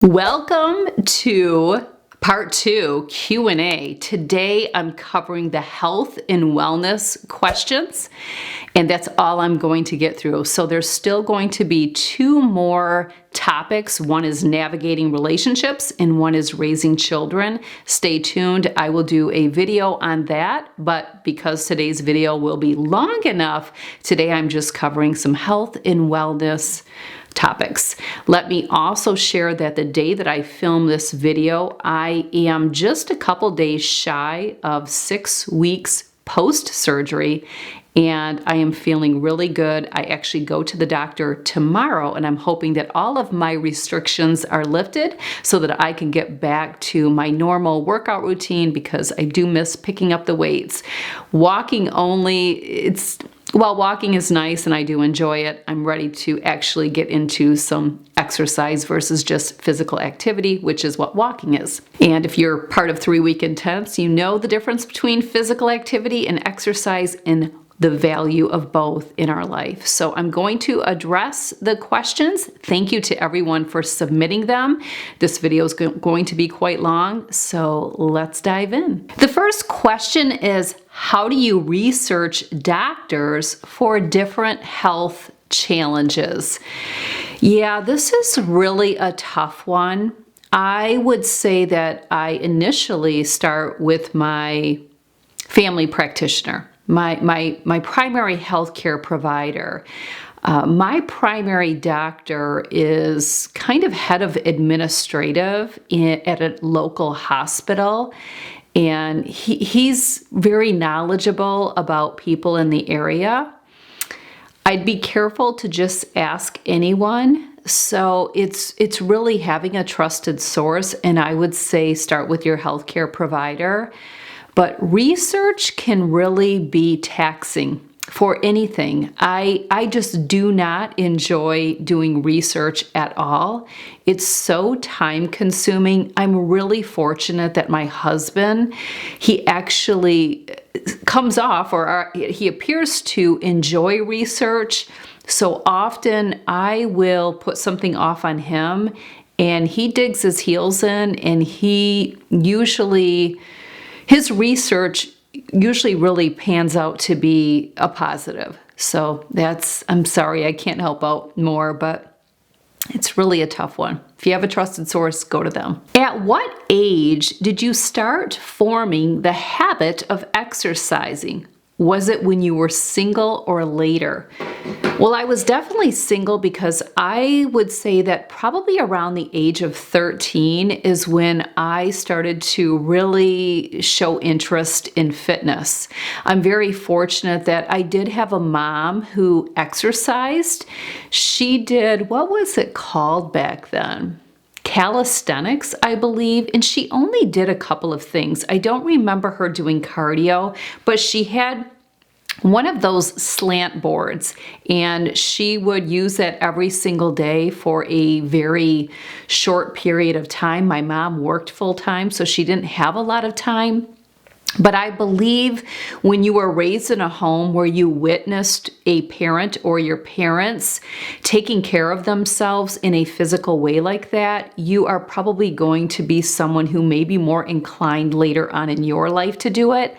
Welcome to part 2 Q&A. Today I'm covering the health and wellness questions, and that's all I'm going to get through. So there's still going to be 2 more topics. One is navigating relationships and one is raising children. Stay tuned. I will do a video on that, but because today's video will be long enough, today I'm just covering some health and wellness topics. Let me also share that the day that I filmed this video, I am just a couple days shy of 6 weeks post-surgery, and I am feeling really good. I actually go to the doctor tomorrow, and I'm hoping that all of my restrictions are lifted so that I can get back to my normal workout routine, because I do miss picking up the weights. Walking only, while walking is nice and I do enjoy it, I'm ready to actually get into some exercise versus just physical activity, which is what walking is. And if you're part of 3 Week Intense, you know the difference between physical activity and exercise and the value of both in our life. So I'm going to address the questions. Thank you to everyone for submitting them. This video is going to be quite long, so let's dive in. The first question is, how do you research doctors for different health challenges? Yeah, this is really a tough one. I would say that I initially start with my family practitioner, my primary healthcare provider. My primary doctor is kind of head of administrative at a local hospital, and he's very knowledgeable about people in the area. I'd be careful to just ask anyone. So it's really having a trusted source, and I would say start with your healthcare provider. But research can really be taxing for anything. I just do not enjoy doing research at all. It's so time consuming. I'm really fortunate that my husband, he actually comes off, or he appears to enjoy research. So often I will put something off on him, and he digs his heels in, and his research usually really pans out to be a positive. So I'm sorry, I can't help out more, but it's really a tough one. If you have a trusted source, go to them. At what age did you start forming the habit of exercising? Was it when you were single or later? Well, I was definitely single, because I would say that probably around the age of 13 is when I started to really show interest in fitness. I'm very fortunate that I did have a mom who exercised. She did, what was it called back then? Calisthenics, I believe, and she only did a couple of things. I don't remember her doing cardio, but she had one of those slant boards, and she would use that every single day for a very short period of time. My mom worked full time, so she didn't have a lot of time. But I believe when you were raised in a home where you witnessed a parent or your parents taking care of themselves in a physical way like that, you are probably going to be someone who may be more inclined later on in your life to do it.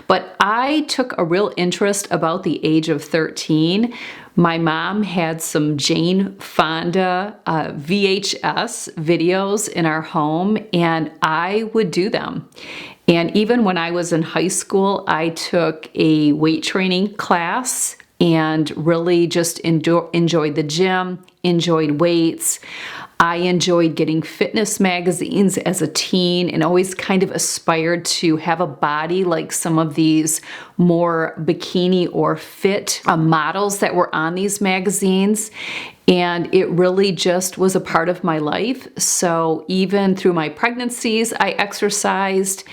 But I took a real interest about the age of 13. My mom had some Jane Fonda VHS videos in our home, and I would do them. And even when I was in high school, I took a weight training class and really just enjoyed the gym, enjoyed weights. I enjoyed getting fitness magazines as a teen, and always kind of aspired to have a body like some of these more bikini or fit models that were on these magazines. And it really just was a part of my life. So even through my pregnancies, I exercised,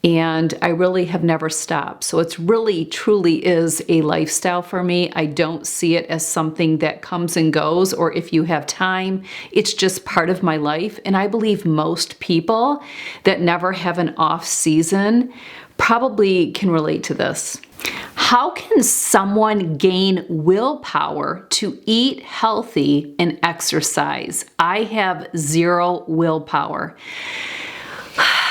and I really have never stopped. So it's really, truly is a lifestyle for me. I don't see it as something that comes and goes, or if you have time. It's just part of my life. And I believe most people that never have an off season probably can relate to this. How can someone gain willpower to eat healthy and exercise? I have zero willpower.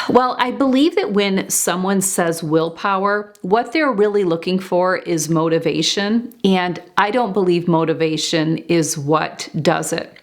Well, I believe that when someone says willpower, what they're really looking for is motivation, and I don't believe motivation is what does it.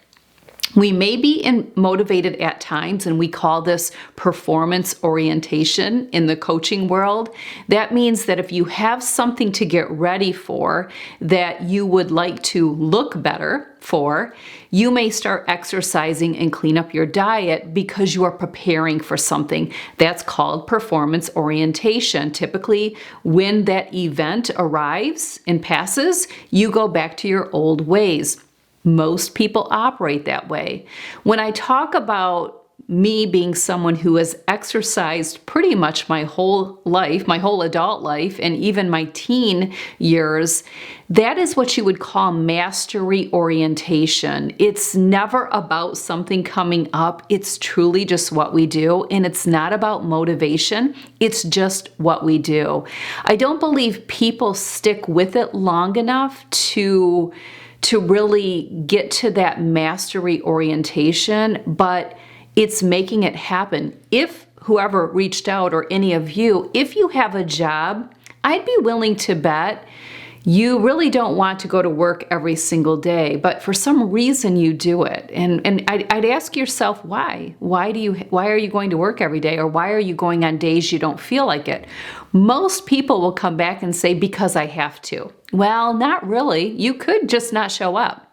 We may be motivated at times, and we call this performance orientation in the coaching world. That means that if you have something to get ready for that you would like to look better for, you may start exercising and clean up your diet because you are preparing for something. That's called performance orientation. Typically, when that event arrives and passes, you go back to your old ways. Most people operate that way. When I talk about me being someone who has exercised pretty much my whole life, my whole adult life, and even my teen years, that is what you would call mastery orientation. It's never about something coming up. It's truly just what we do, and it's not about motivation. It's just what we do. I don't believe people stick with it long enough to really get to that mastery orientation, but it's making it happen. If whoever reached out or any of you, if you have a job, I'd be willing to bet you really don't want to go to work every single day, but for some reason you do it. And I'd ask yourself why. Why are you going to work every day, or why are you going on days you don't feel like it? Most people will come back and say, because I have to. Well, not really. You could just not show up.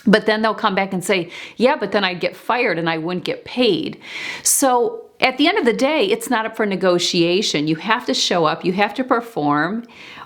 But then they'll come back and say, yeah, but then I'd get fired and I wouldn't get paid. So at the end of the day, it's not up for negotiation. You have to show up, you have to perform,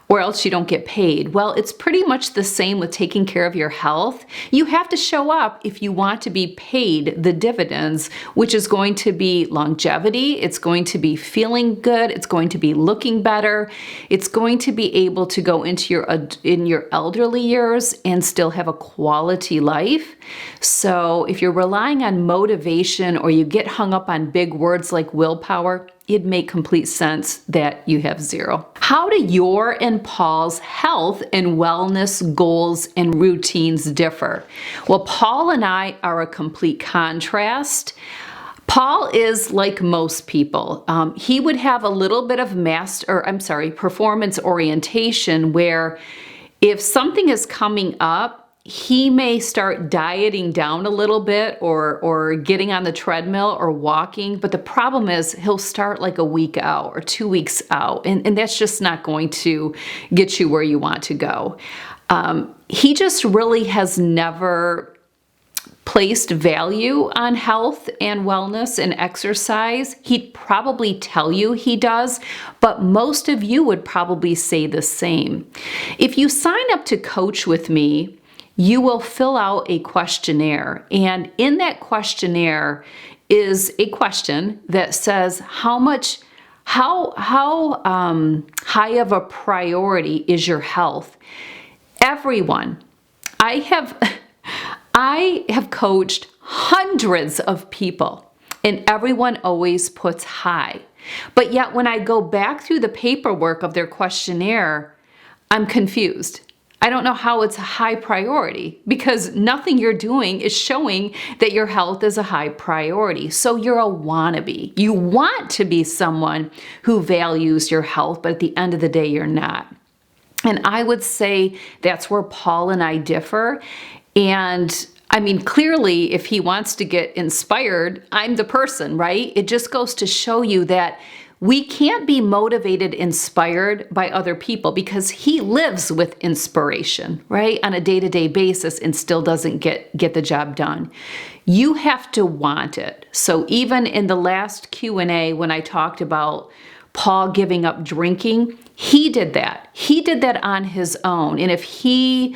or else you don't get paid. Well, it's pretty much the same with taking care of your health. You have to show up if you want to be paid the dividends, which is going to be longevity, it's going to be feeling good, it's going to be looking better, it's going to be able to go into your elderly years and still have a quality life. So if you're relying on motivation, or you get hung up on big words like willpower, it'd make complete sense that you have zero. How do your and Paul's health and wellness goals and routines differ? Well, Paul and I are a complete contrast. Paul is like most people. He would have a little bit of performance orientation, where if something is coming up, he may start dieting down a little bit, or getting on the treadmill or walking. But the problem is he'll start like a week out or 2 weeks out. And that's just not going to get you where you want to go. He just really has never placed value on health and wellness and exercise. He'd probably tell you he does, but most of you would probably say the same. If you sign up to coach with me, you will fill out a questionnaire, and in that questionnaire is a question that says how high of a priority is your health. Everyone, I have coached hundreds of people, and everyone always puts high. But yet when I go back through the paperwork of their questionnaire, I'm confused. I don't know how it's a high priority, because nothing you're doing is showing that your health is a high priority. So you're a wannabe. You want to be someone who values your health, but at the end of the day, you're not. And I would say that's where Paul and I differ. And I mean, clearly, if he wants to get inspired, I'm the person, right? It just goes to show you that we can't be motivated, inspired by other people, because he lives with inspiration, right, on a day-to-day basis, and still doesn't get the job done. You have to want it. So even in the last Q&A, when I talked about Paul giving up drinking, he did that. He did that on his own. And if he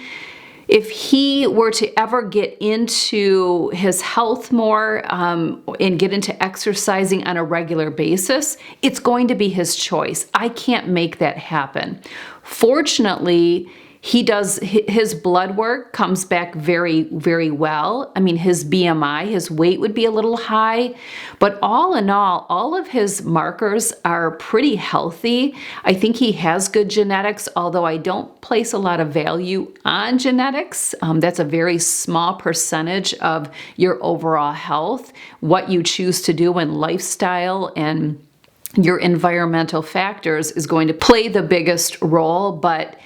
were to ever get into his health more and get into exercising on a regular basis, it's going to be his choice. I can't make that happen. Fortunately, His blood work comes back very, very well. I mean, his BMI, his weight would be a little high, but all in all of his markers are pretty healthy. I think he has good genetics, although I don't place a lot of value on genetics. That's a very small percentage of your overall health. What you choose to do in lifestyle and your environmental factors is going to play the biggest role, but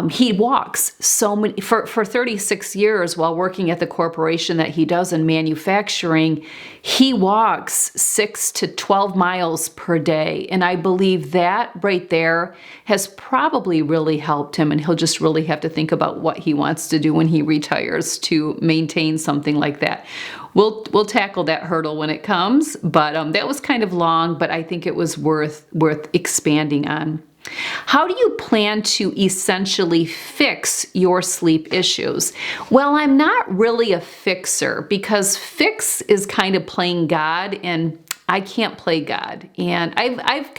he walks so many, for 36 years while working at the corporation that he does in manufacturing, he walks 6 to 12 miles per day. And I believe that right there has probably really helped him, and he'll just really have to think about what he wants to do when he retires to maintain something like that. We'll tackle that hurdle when it comes, but that was kind of long, but I think it was worth expanding on. How do you plan to essentially fix your sleep issues? Well, I'm not really a fixer, because fix is kind of playing God, and I can't play God. And I've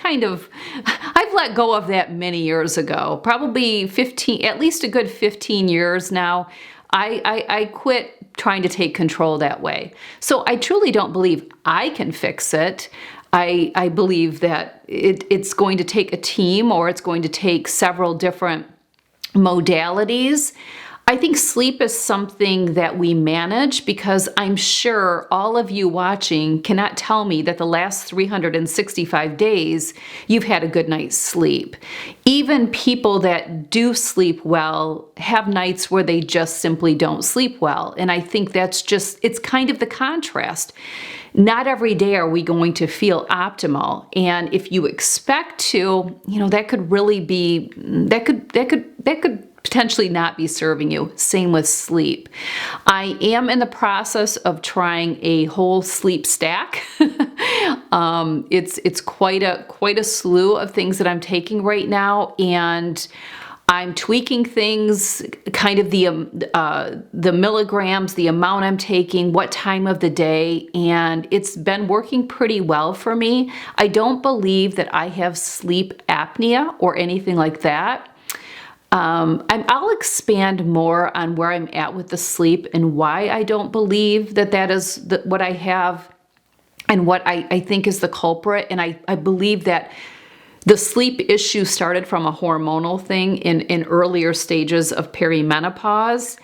let go of that many years ago, probably 15, at least a good 15 years now. I quit trying to take control that way. So I truly don't believe I can fix it. I believe that it's going to take a team, or it's going to take several different modalities. I think sleep is something that we manage, because I'm sure all of you watching cannot tell me that the last 365 days you've had a good night's sleep. Even people that do sleep well have nights where they just simply don't sleep well. And I think it's kind of the contrast. Not every day are we going to feel optimal. And if you expect to, that could really be, that could potentially not be serving you. Same with sleep. I am in the process of trying a whole sleep stack. It's quite a slew of things that I'm taking right now, and I'm tweaking things, kind of the milligrams, the amount I'm taking, what time of the day, and it's been working pretty well for me. I don't believe that I have sleep apnea or anything like that. I'll expand more on where I'm at with the sleep and why I don't believe that is what I have and what I think is the culprit. And I believe that the sleep issue started from a hormonal thing in earlier stages of perimenopause,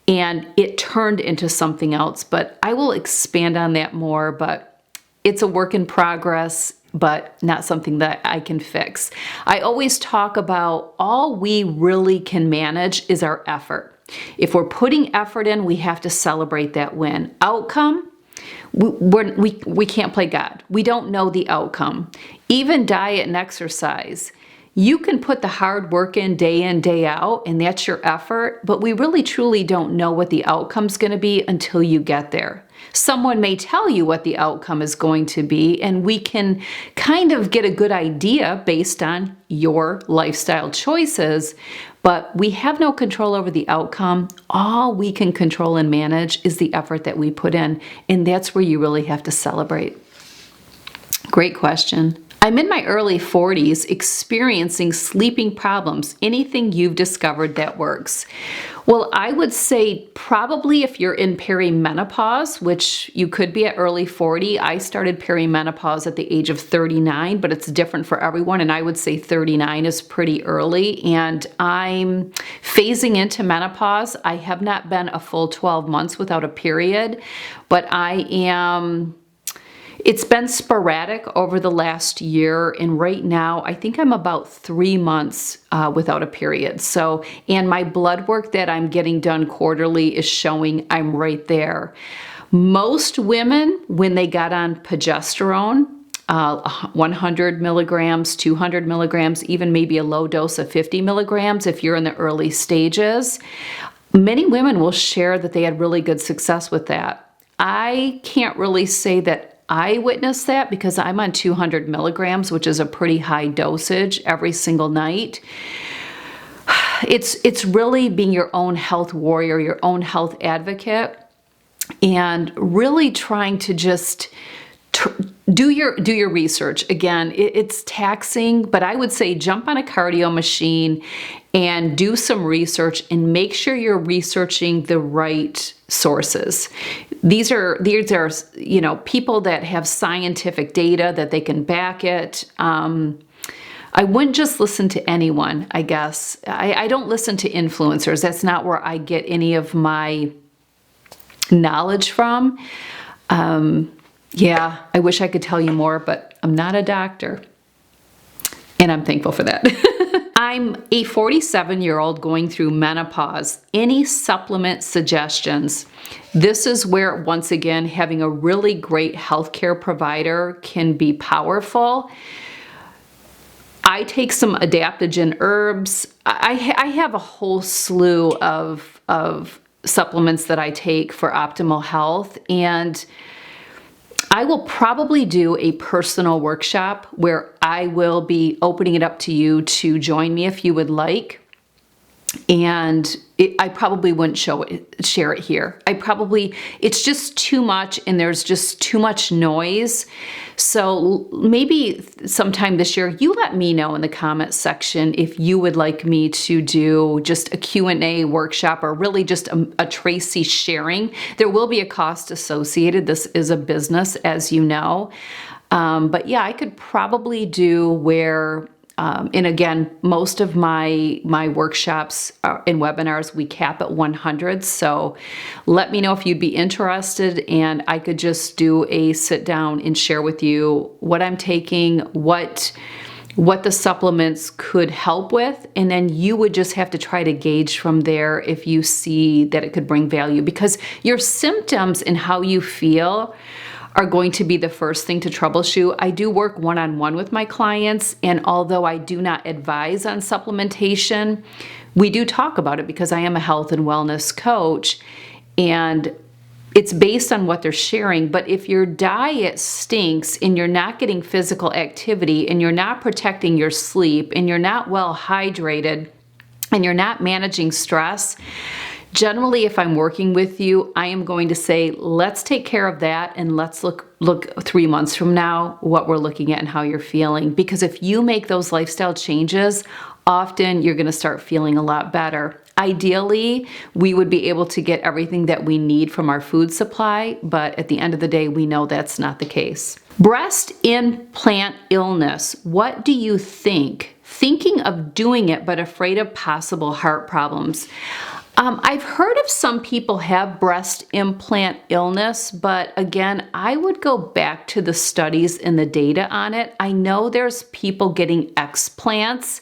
and it turned into something else. But I will expand on that more, but it's a work in progress, but not something that I can fix. I always talk about all we really can manage is our effort. If we're putting effort in, we have to celebrate that win. Outcome, we can't play God. We don't know the outcome. Even diet and exercise, you can put the hard work in, day out, and that's your effort, but we really truly don't know what the outcome's going to be until you get there. Someone may tell you what the outcome is going to be, and we can kind of get a good idea based on your lifestyle choices, but we have no control over the outcome. All we can control and manage is the effort that we put in, and that's where you really have to celebrate. Great question. I'm in my early 40s experiencing sleeping problems. Anything you've discovered that works? Well, I would say probably if you're in perimenopause, which you could be at early 40. I started perimenopause at the age of 39, but it's different for everyone. And I would say 39 is pretty early. And I'm phasing into menopause. I have not been a full 12 months without a period, but it's been sporadic over the last year, and right now I think I'm about 3 months without a period. So, and my blood work that I'm getting done quarterly is showing I'm right there. Most women, when they got on progesterone, 100 milligrams, 200 milligrams, even maybe a low dose of 50 milligrams if you're in the early stages, many women will share that they had really good success with that. I can't really say that I witnessed that because I'm on 200 milligrams, which is a pretty high dosage every single night. It's really being your own health warrior, your own health advocate, and really trying to just do your research. Again, it's taxing, but I would say jump on a cardio machine and do some research and make sure you're researching the right sources. These are people that have scientific data that they can back it. I wouldn't just listen to anyone, I guess. I don't listen to influencers. That's not where I get any of my knowledge from. Yeah, I wish I could tell you more, but I'm not a doctor. And I'm thankful for that. I'm a 47-year-old going through menopause. Any supplement suggestions? This is where, once again, having a really great healthcare provider can be powerful. I take some adaptogen herbs. I have a whole slew of supplements that I take for optimal health, and I will probably do a personal workshop where I will be opening it up to you to join me if you would like. And I probably wouldn't share it here. It's just too much and there's just too much noise. So maybe sometime this year, you let me know in the comments section if you would like me to do just a Q&A workshop or really just a Tracy sharing. There will be a cost associated. This is a business, as you know. But yeah, I could probably do where and again, most of my workshops and webinars, we cap at 100. So let me know if you'd be interested, and I could just do a sit down and share with you what I'm taking, what the supplements could help with, and then you would just have to try to gauge from there if you see that it could bring value, because your symptoms and how you feel are going to be the first thing to troubleshoot. I do work one-on-one with my clients, and although I do not advise on supplementation, we do talk about it because I am a health and wellness coach, and it's based on what they're sharing. But if your diet stinks and you're not getting physical activity and you're not protecting your sleep and you're not well hydrated and you're not managing stress, generally, if I'm working with you, I am going to say, let's take care of that, and let's look 3 months from now what we're looking at and how you're feeling. Because if you make those lifestyle changes, often you're going to start feeling a lot better. Ideally, we would be able to get everything that we need from our food supply, but at the end of the day, we know that's not the case. Breast implant illness. What do you think? Thinking of doing it, but afraid of possible heart problems. I've heard of some people have breast implant illness, but again, I would go back to the studies and the data on it. I know there's people getting explants,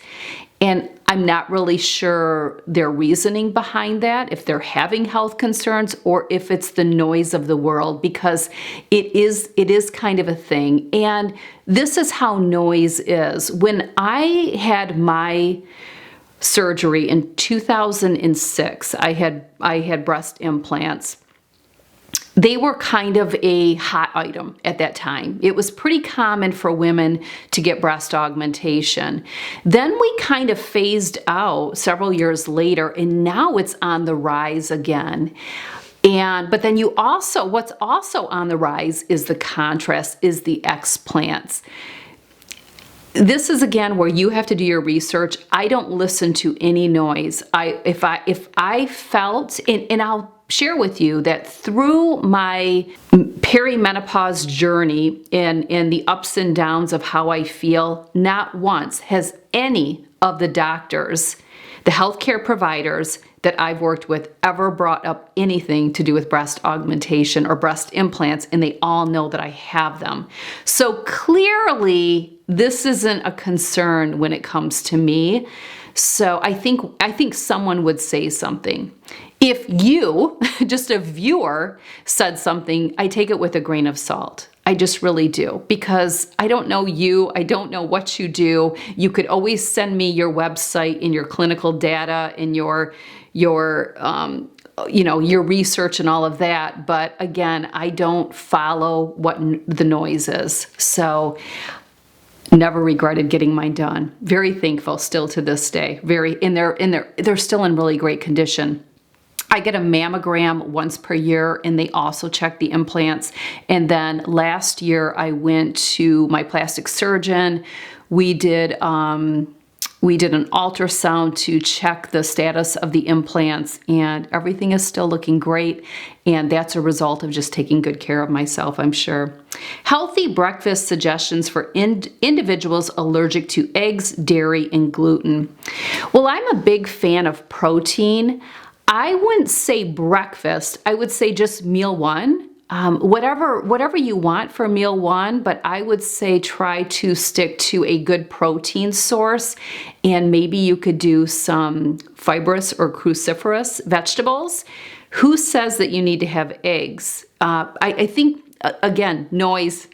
and I'm not really sure their reasoning behind that, if they're having health concerns or if it's the noise of the world, because it is kind of a thing. And this is how noise is. When I had my surgery in 2006, I had breast implants. They were kind of a hot item at that time. It was pretty common for women to get breast augmentation. Then we kind of phased out several years later, and now it's on the rise again. But then what's also on the rise is the contrast, is the explants. This is again where you have to do your research. I don't listen to any noise. If I felt, and I'll share with you that through my perimenopause journey and the ups and downs of how I feel, not once has any of the doctors, the healthcare providers that I've worked with, ever brought up anything to do with breast augmentation or breast implants, and they all know that I have them. So clearly, this isn't a concern when it comes to me. So I think someone would say something. If you, just a viewer, said something, I take it with a grain of salt. I just really do, because I don't know you. I don't know what you do. You could always send me your website and your clinical data and your research and all of that. But again, I don't follow what the noise is. So never regretted getting mine done. Very thankful still to this day. They're still in really great condition. I get a mammogram once per year, and they also check the implants. And then last year I went to my plastic surgeon. We did an ultrasound to check the status of the implants, and everything is still looking great. And that's a result of just taking good care of myself, I'm sure. Healthy breakfast suggestions for individuals allergic to eggs, dairy, and gluten. Well, I'm a big fan of protein. I wouldn't say breakfast. I would say just meal one. Whatever you want for meal one, but I would say try to stick to a good protein source, and maybe you could do some fibrous or cruciferous vegetables. Who says that you need to have eggs? I think, again, noise,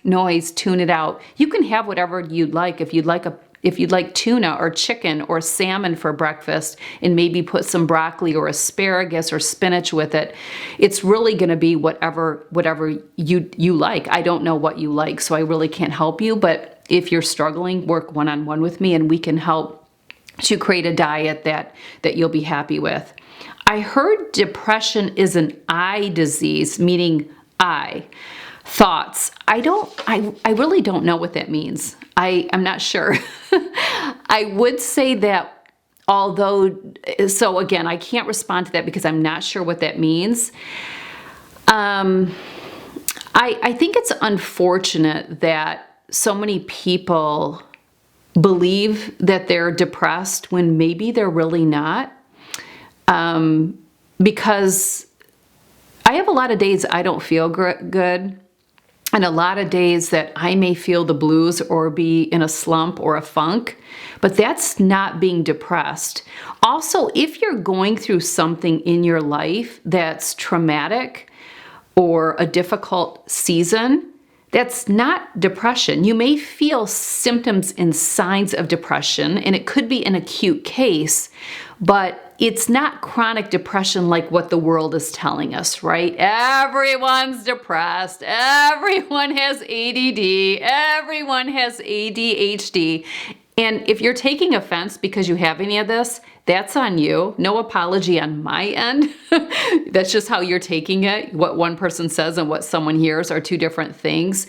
tune it out. You can have whatever you'd like. If you'd like tuna or chicken or salmon for breakfast, and maybe put some broccoli or asparagus or spinach with it, it's really going to be whatever you like. I don't know what you like, so I really can't help you. But if you're struggling, work one-on-one with me, and we can help to create a diet that you'll be happy with. I heard depression is an eye disease, meaning eye. Thoughts. I really don't know what that means. I'm not sure. I would say that so again, I can't respond to that because I'm not sure what that means. I think it's unfortunate that so many people believe that they're depressed when maybe they're really not. Because I have a lot of days I don't feel good. And a lot of days that I may feel the blues or be in a slump or a funk, but that's not being depressed. Also, if you're going through something in your life that's traumatic or a difficult season, that's not depression. You may feel symptoms and signs of depression, and it could be an acute case, but it's not chronic depression like what the world is telling us, right? Everyone's depressed. Everyone has ADD. Everyone has ADHD. And if you're taking offense because you have any of this, that's on you. No apology on my end. That's just how you're taking it. What one person says and what someone hears are two different things.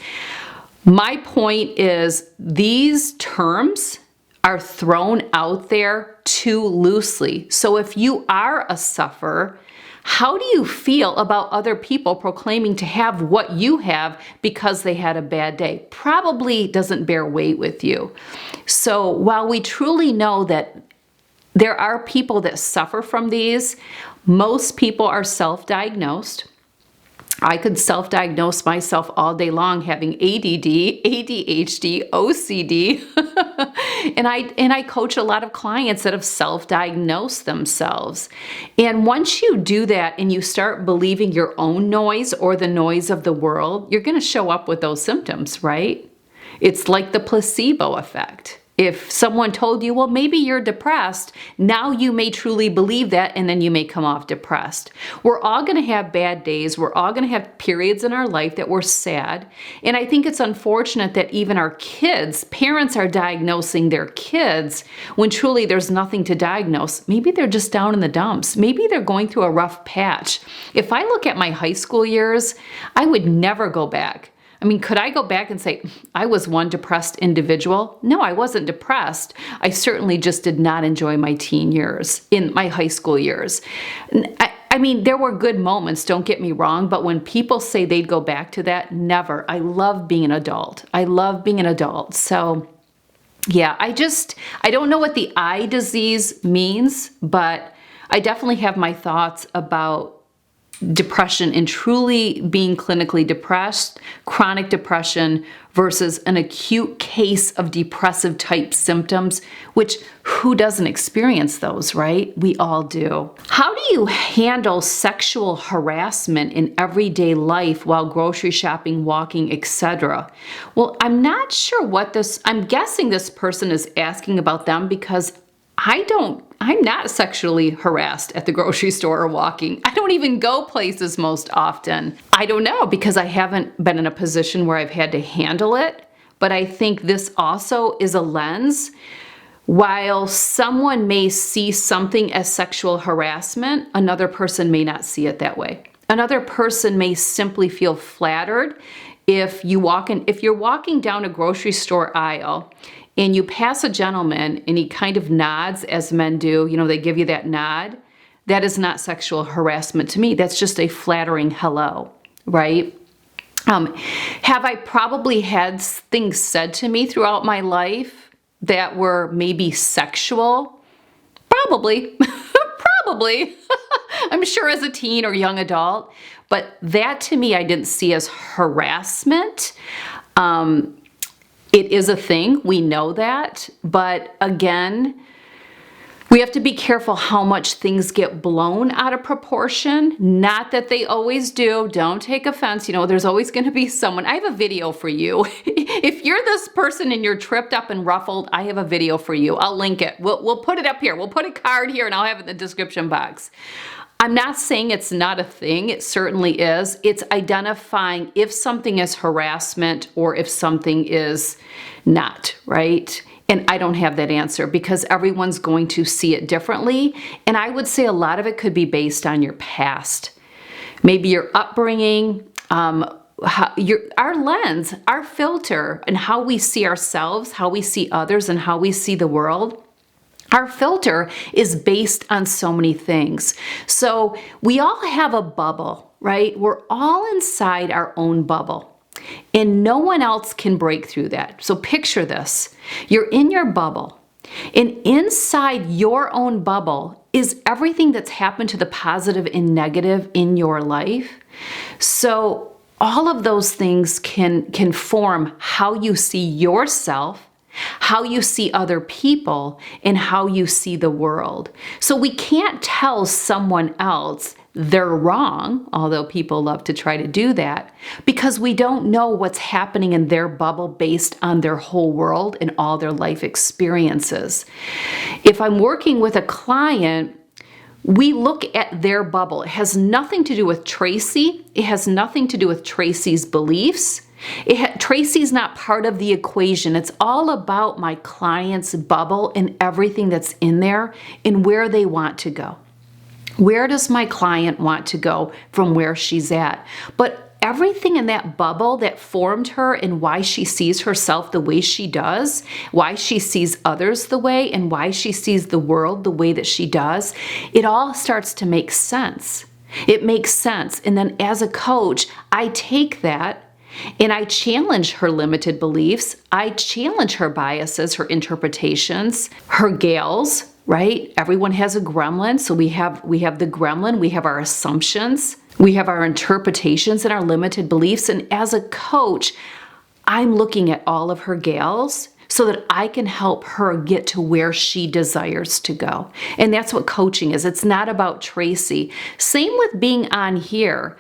My point is these terms are thrown out there too loosely. So if you are a sufferer, how do you feel about other people proclaiming to have what you have because they had a bad day? Probably doesn't bear weight with you. So while we truly know that there are people that suffer from these, most people are self-diagnosed. I could self-diagnose myself all day long having ADD, ADHD, OCD. and I coach a lot of clients that have self-diagnosed themselves. And once you do that and you start believing your own noise or the noise of the world, you're going to show up with those symptoms, right? It's like the placebo effect. If someone told you, well, maybe you're depressed, now you may truly believe that, and then you may come off depressed. We're all going to have bad days. We're all going to have periods in our life that we're sad. And I think it's unfortunate that even our kids, parents are diagnosing their kids when truly there's nothing to diagnose. Maybe they're just down in the dumps. Maybe they're going through a rough patch. If I look at my high school years, I would never go back. I mean, could I go back and say, I was one depressed individual? No, I wasn't depressed. I certainly just did not enjoy my teen years, in my high school years. I mean, there were good moments, don't get me wrong, but when people say they'd go back to that, never. I love being an adult. I love being an adult. So yeah, I don't know what the eye disease means, but I definitely have my thoughts about depression and truly being clinically depressed, chronic depression versus an acute case of depressive type symptoms, which who doesn't experience those, right? We all do. How do you handle sexual harassment in everyday life while grocery shopping, walking, etc.? Well, I'm not sure I'm guessing this person is asking about them because I'm not sexually harassed at the grocery store or walking. I don't even go places most often. I don't know because I haven't been in a position where I've had to handle it, but I think this also is a lens While someone may see something as sexual harassment, another person may not see it that way. Another person may simply feel flattered if you're walking down a grocery store aisle and you pass a gentleman and he kind of nods, as men do, they give you that nod. That is not sexual harassment to me. That's just a flattering hello, right? Have I probably had things said to me throughout my life that were maybe sexual? Probably. Probably. I'm sure as a teen or young adult. But that to me, I didn't see as harassment. It is a thing. We know that. But again, we have to be careful how much things get blown out of proportion. Not that they always do. Don't take offense. There's always going to be someone. I have a video for you. If you're this person and you're tripped up and ruffled, I have a video for you. I'll link it. We'll put it up here. We'll put a card here and I'll have it in the description box. I'm not saying it's not a thing. It certainly is. It's identifying if something is harassment or if something is not, right? And I don't have that answer because everyone's going to see it differently. And I would say a lot of it could be based on your past. Maybe your upbringing, our lens, our filter, and how we see ourselves, how we see others, and how we see the world. Our filter is based on so many things. So we all have a bubble, right? We're all inside our own bubble. And no one else can break through that. So picture this. You're in your bubble. And inside your own bubble is everything that's happened to the positive and negative in your life. So all of those things can form how you see yourself, how you see other people, and how you see the world. So we can't tell someone else they're wrong, although people love to try to do that, because we don't know what's happening in their bubble based on their whole world and all their life experiences. If I'm working with a client, we look at their bubble. It has nothing to do with Tracy. It has nothing to do with Tracy's beliefs. Tracy's not part of the equation. It's all about my client's bubble and everything that's in there and where they want to go. Where does my client want to go from where she's at? But everything in that bubble that formed her and why she sees herself the way she does, why she sees others the way, and why she sees the world the way that she does, it all starts to make sense. It makes sense. And then as a coach, I take that and I challenge her limited beliefs. I challenge her biases, her interpretations, her gales, right? Everyone has a gremlin. So we have the gremlin, we have our assumptions, we have our interpretations and our limited beliefs. And as a coach, I'm looking at all of her gales so that I can help her get to where she desires to go. And that's what coaching is. It's not about Tracy. Same with being on here.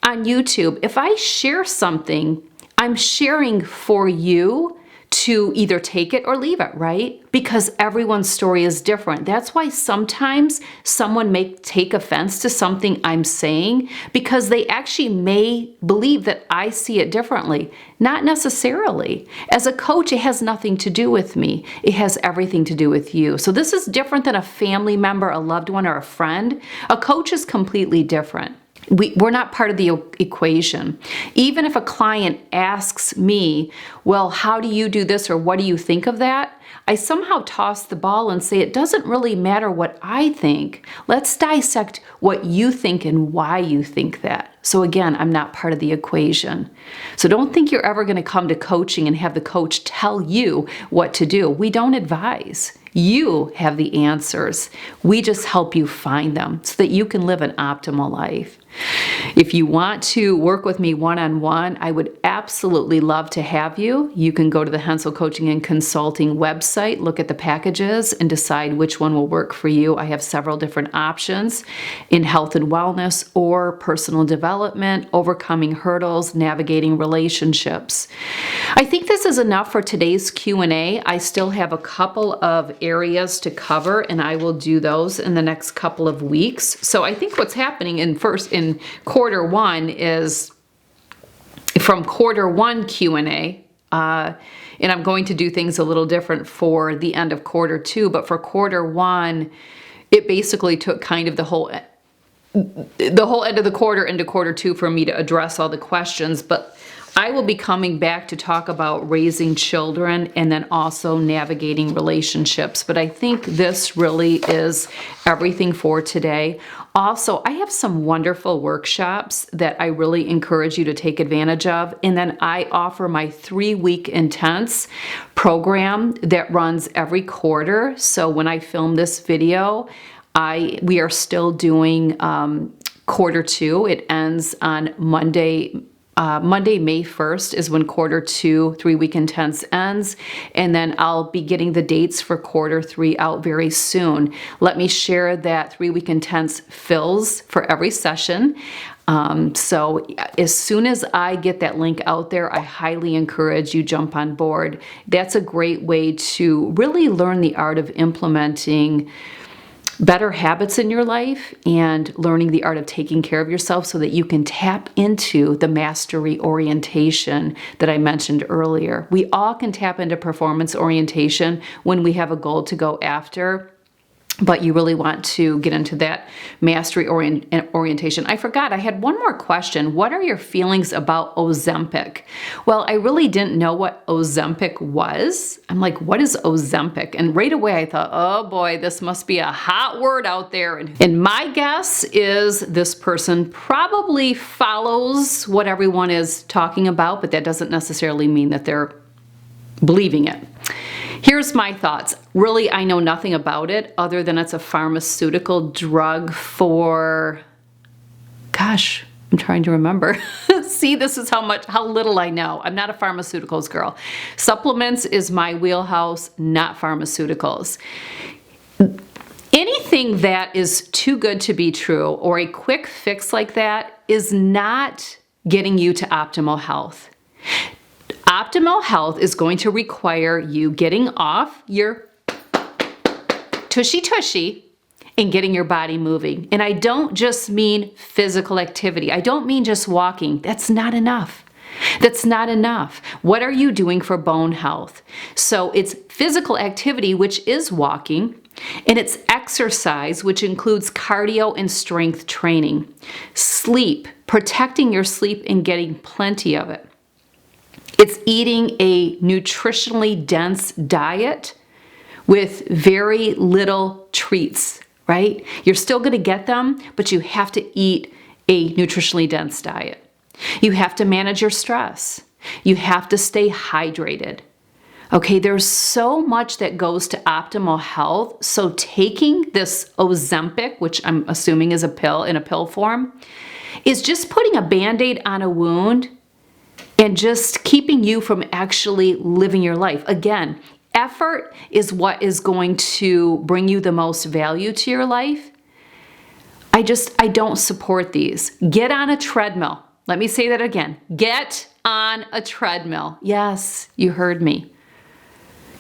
On YouTube, if I share something, I'm sharing for you to either take it or leave it, right? Because everyone's story is different. That's why sometimes someone may take offense to something I'm saying because they actually may believe that I see it differently. Not necessarily. As a coach, it has nothing to do with me. It has everything to do with you. So this is different than a family member, a loved one, or a friend. A coach is completely different. We're not part of the equation. Even if a client asks me, well, how do you do this or what do you think of that? I somehow toss the ball and say, it doesn't really matter what I think. Let's dissect what you think and why you think that. So again, I'm not part of the equation. So don't think you're ever going to come to coaching and have the coach tell you what to do. We don't advise. You have the answers. We just help you find them so that you can live an optimal life. If you want to work with me one-on-one, I would absolutely love to have you. You can go to the Hensel Coaching and Consulting website, look at the packages, and decide which one will work for you. I have several different options in health and wellness or personal development, overcoming hurdles, navigating relationships. I think this is enough for today's Q&A. I still have a couple of areas to cover, and I will do those in the next couple of weeks. So I think what's happening in quarter one is from quarter one Q&A, And I'm going to do things a little different for the end of quarter 2, but for quarter 1, it basically took kind of the whole end of the quarter into quarter 2 for me to address all the questions. But I will be coming back to talk about raising children and then also navigating relationships. But I think this really is everything for today. Also, I have some wonderful workshops that I really encourage you to take advantage of. And then I offer my 3-week intense program that runs every quarter. So when I film this video, we are still doing quarter 2. It ends on Monday. Monday, May 1st is when quarter 2, 3-week intense ends. And then I'll be getting the dates for quarter 3 out very soon. Let me share that 3-week intense fills for every session. So as soon as I get that link out there, I highly encourage you jump on board. That's a great way to really learn the art of implementing better habits in your life and learning the art of taking care of yourself so that you can tap into the mastery orientation that I mentioned earlier. We all can tap into performance orientation when we have a goal to go after, but you really want to get into that mastery orientation. I forgot, I had one more question. What are your feelings about Ozempic? Well, I really didn't know what Ozempic was. I'm like, what is Ozempic? And right away I thought, oh boy, this must be a hot word out there. And my guess is this person probably follows what everyone is talking about, but that doesn't necessarily mean that they're believing it. Here's my thoughts. Really, I know nothing about it other than it's a pharmaceutical drug for, gosh, I'm trying to remember. See, this is how little I know. I'm not a pharmaceuticals girl. Supplements is my wheelhouse, not pharmaceuticals. Anything that is too good to be true or a quick fix like that is not getting you to optimal health. Optimal health is going to require you getting off your tushy and getting your body moving. And I don't just mean physical activity. I don't mean just walking. That's not enough. That's not enough. What are you doing for bone health? So it's physical activity, which is walking, and it's exercise, which includes cardio and strength training. Sleep, protecting your sleep and getting plenty of it. It's eating a nutritionally dense diet with very little treats, right? You're still going to get them, but you have to eat a nutritionally dense diet. You have to manage your stress. You have to stay hydrated. Okay, there's so much that goes to optimal health. So taking this Ozempic, which I'm assuming is a pill in a pill form, is just putting a Band-Aid on a wound and just keeping you from actually living your life. Again, effort is what is going to bring you the most value to your life. I don't support these. Get on a treadmill. Let me say that again. Get on a treadmill. Yes, you heard me.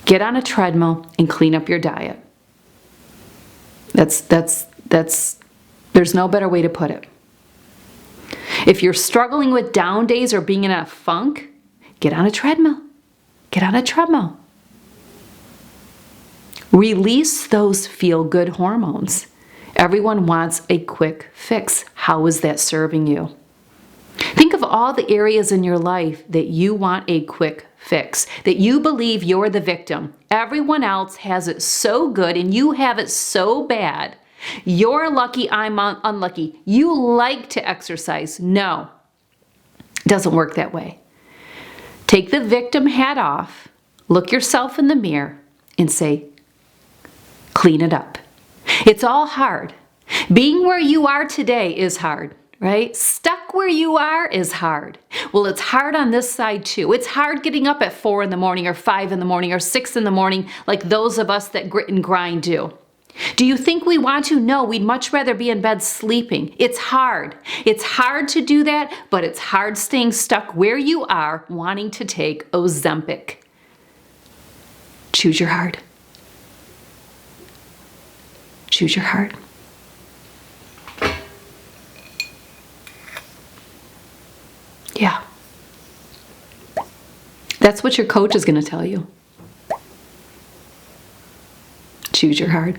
Get on a treadmill and clean up your diet. There's no better way to put it. If you're struggling with down days or being in a funk, get on a treadmill. Get on a treadmill. Release those feel-good hormones. Everyone wants a quick fix. How is that serving you? Think of all the areas in your life that you want a quick fix, that you believe you're the victim. Everyone else has it so good and you have it so bad. You're lucky, I'm unlucky. You like to exercise. No, it doesn't work that way. Take the victim hat off, look yourself in the mirror, and say, clean it up. It's all hard. Being where you are today is hard, right? Stuck where you are is hard. Well, it's hard on this side too. It's hard getting up at 4 in the morning or 5 in the morning or 6 in the morning like those of us that grit and grind do. Do you think we want to? No, we'd much rather be in bed sleeping. It's hard. It's hard to do that, but it's hard staying stuck where you are wanting to take Ozempic. Choose your heart. Choose your heart. Yeah. That's what your coach is going to tell you. Choose your heart.